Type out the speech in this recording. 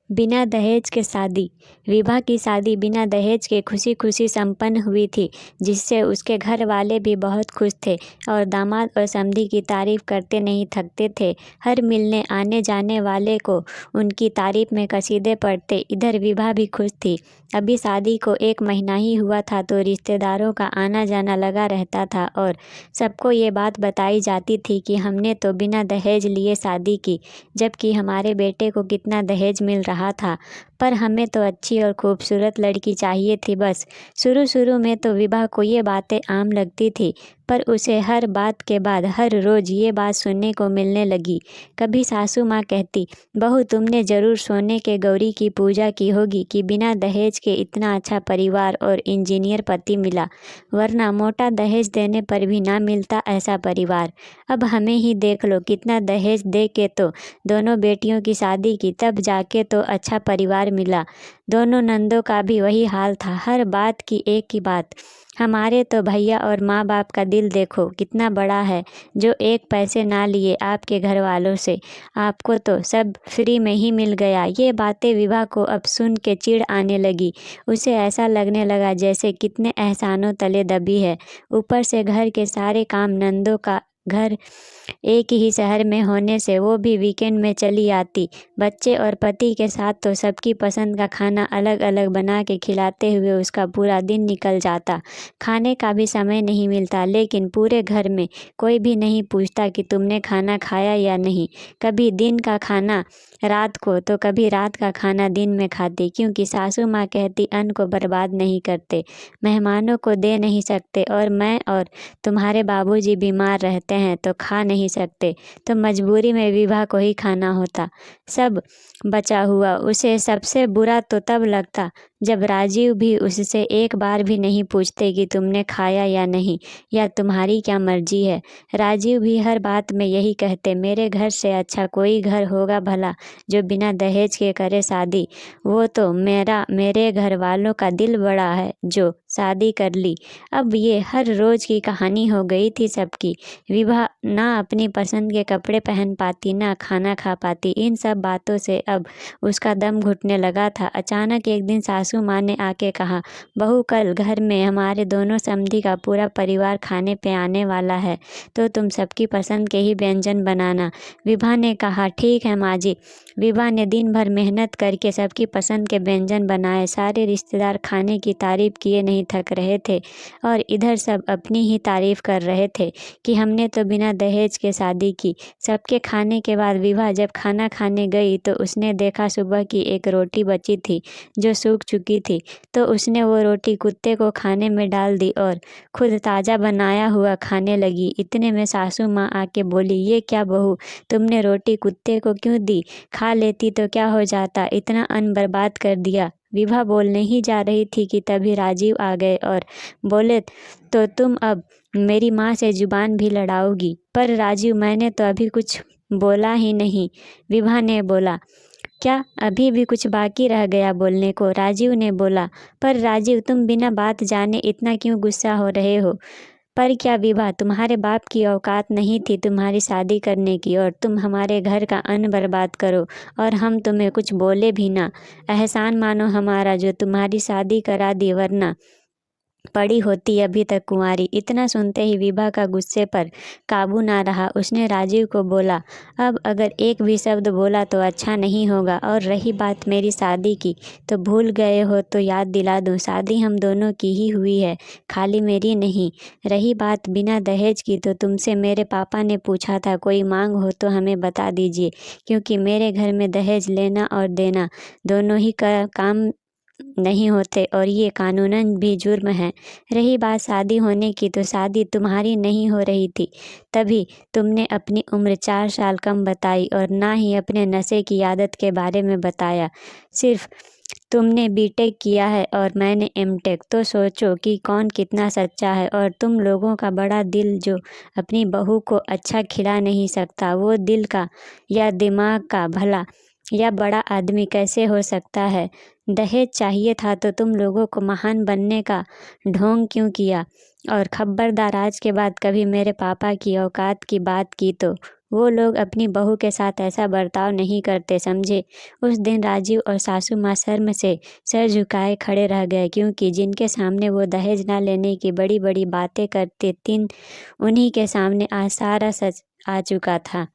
बिना दहेज के शादी। विभा की शादी बिना दहेज के खुशी खुशी संपन्न हुई थी, जिससे उसके घर वाले भी बहुत खुश थे और दामाद और समधी की तारीफ करते नहीं थकते थे। हर मिलने आने जाने वाले को उनकी तारीफ में कसीदे पढ़ते। इधर विभा भी खुश थी। अभी शादी को 1 महीना ही हुआ था तो रिश्तेदारों का आना जाना लगा रहता था और सबको ये बात बताई जाती थी कि हमने तो बिना दहेज लिए शादी की, जबकि हमारे बेटे को कितना दहेज मिल रहा था। पर हमें तो अच्छी और खूबसूरत लड़की चाहिए थी बस। शुरू शुरू में तो विभा को ये बातें आम लगती थी, पर उसे हर बात के बाद हर रोज़ ये बात सुनने को मिलने लगी। कभी सासू माँ कहती, बहू तुमने ज़रूर सोने के गौरी की पूजा की होगी कि बिना दहेज के इतना अच्छा परिवार और इंजीनियर पति मिला, वरना मोटा दहेज देने पर भी ना मिलता ऐसा परिवार। अब हमें ही देख लो, कितना दहेज दे के तो दोनों बेटियों की शादी की, तब जाके तो अच्छा परिवार मिला। दोनों नंदों का भी वही हाल था। हर बात की एक ही बात, हमारे तो भैया और माँ बाप का दिल देखो कितना बड़ा है, जो एक पैसे ना लिए आपके घर वालों से, आपको तो सब फ्री में ही मिल गया। ये बातें विभा को अब सुन के चिढ़ आने लगी। उसे ऐसा लगने लगा जैसे कितने एहसानों तले दबी है। ऊपर से घर के सारे काम, नंदों का घर एक ही शहर में होने से वो भी वीकेंड में चली आती। बच्चे और पति के साथ तो सबकी पसंद का खाना अलग अलग बना के खिलाते हुए उसका पूरा दिन निकल जाता। खाने का भी समय नहीं मिलता, लेकिन पूरे घर में कोई भी नहीं पूछता कि तुमने खाना खाया या नहीं। कभी दिन का खाना रात को तो कभी रात का खाना दिन में खाती, क्योंकि सासू माँ कहती अन्न को बर्बाद नहीं करते, मेहमानों को दे नहीं सकते, और मैं और तुम्हारे बाबूजी बीमार रहते हैं तो खा नहीं सकते, तो मजबूरी में विभा को ही खाना होता। सब बचा हुआ उसे सबसे बुरा तो तब लगता जब राजीव भी उससे एक बार भी नहीं पूछते कि तुमने खाया या नहीं, या तुम्हारी क्या मर्जी है। राजीव भी हर बात में यही कहते, मेरे घर से अच्छा कोई घर होगा भला जो बिना दहेज के करे शादी। वो तो मेरे घर वालों का दिल बड़ा है जो शादी कर ली। अब ये हर रोज़ की कहानी हो गई थी सबकी। विभा ना अपनी पसंद के कपड़े पहन पाती, ना खाना खा पाती। इन सब बातों से अब उसका दम घुटने लगा था। अचानक एक दिन सासू माँ ने आके कहा, बहू कल घर में हमारे दोनों समधी का पूरा परिवार खाने पे आने वाला है, तो तुम सबकी पसंद के ही व्यंजन बनाना। विभा ने कहा, ठीक है माँ जी। विभा ने दिन भर मेहनत करके सबकी पसंद के व्यंजन बनाए। सारे रिश्तेदार खाने की तारीफ किए नहीं थक रहे थे और इधर सब अपनी ही तारीफ कर रहे थे कि हमने तो बिना दहेज के शादी की। सबके खाने के बाद विभा जब खाना खाने गई तो उसने देखा सुबह की एक रोटी बची थी जो सूख चुकी थी, तो उसने वो रोटी कुत्ते को खाने में डाल दी और खुद ताज़ा बनाया हुआ खाने लगी। इतने में सासू माँ आके बोली, ये क्या बहू, तुमने रोटी कुत्ते को क्यों दी? खा लेती तो क्या हो जाता, इतना अन्न बर्बाद कर दिया। विभा बोलने ही जा रही थी कि तभी राजीव आ गए और बोले, तो तुम अब मेरी माँ से जुबान भी लड़ाओगी? पर राजीव, मैंने तो अभी कुछ बोला ही नहीं। विभा ने बोला, क्या अभी भी कुछ बाकी रह गया बोलने को? राजीव ने बोला, पर राजीव तुम बिना बात जाने इतना क्यों गुस्सा हो रहे हो? पर क्या विभा, तुम्हारे बाप की औकात नहीं थी तुम्हारी शादी करने की, और तुम हमारे घर का अन्न बर्बाद करो और हम तुम्हें कुछ बोले भी ना? एहसान मानो हमारा जो तुम्हारी शादी करा दी, वरना पड़ी होती अभी तक कुंवारी। इतना सुनते ही विभा का गुस्से पर काबू ना रहा। उसने राजीव को बोला, अब अगर एक भी शब्द बोला तो अच्छा नहीं होगा, और रही बात मेरी शादी की, तो भूल गए हो तो याद दिला दूं, शादी हम दोनों की ही हुई है, खाली मेरी नहीं। रही बात बिना दहेज की, तो तुमसे मेरे पापा ने पूछा था, कोई मांग हो तो हमें बता दीजिए, क्योंकि मेरे घर में दहेज लेना और देना दोनों ही का काम नहीं होते और ये कानूनन भी जुर्म है। रही बात शादी होने की, तो शादी तुम्हारी नहीं हो रही थी, तभी तुमने अपनी उम्र 4 साल कम बताई और ना ही अपने नशे की आदत के बारे में बताया। सिर्फ तुमने बीटेक किया है और मैंने एमटेक, तो सोचो कि कौन कितना सच्चा है। और तुम लोगों का बड़ा दिल जो अपनी बहू को अच्छा खिला नहीं सकता, वो दिल का या दिमाग का भला या बड़ा आदमी कैसे हो सकता है? दहेज चाहिए था तो तुम लोगों को महान बनने का ढोंग क्यों किया? और खबरदार, आज के बाद कभी मेरे पापा की औकात की बात की तो वो लोग अपनी बहू के साथ ऐसा बर्ताव नहीं करते, समझे। उस दिन राजीव और सासू माँ शर्म से सर झुकाए खड़े रह गए, क्योंकि जिनके सामने वो दहेज न लेने की बड़ी बड़ी बातें करते थीं, उन्हीं के सामने आज सारा सच आ चुका था।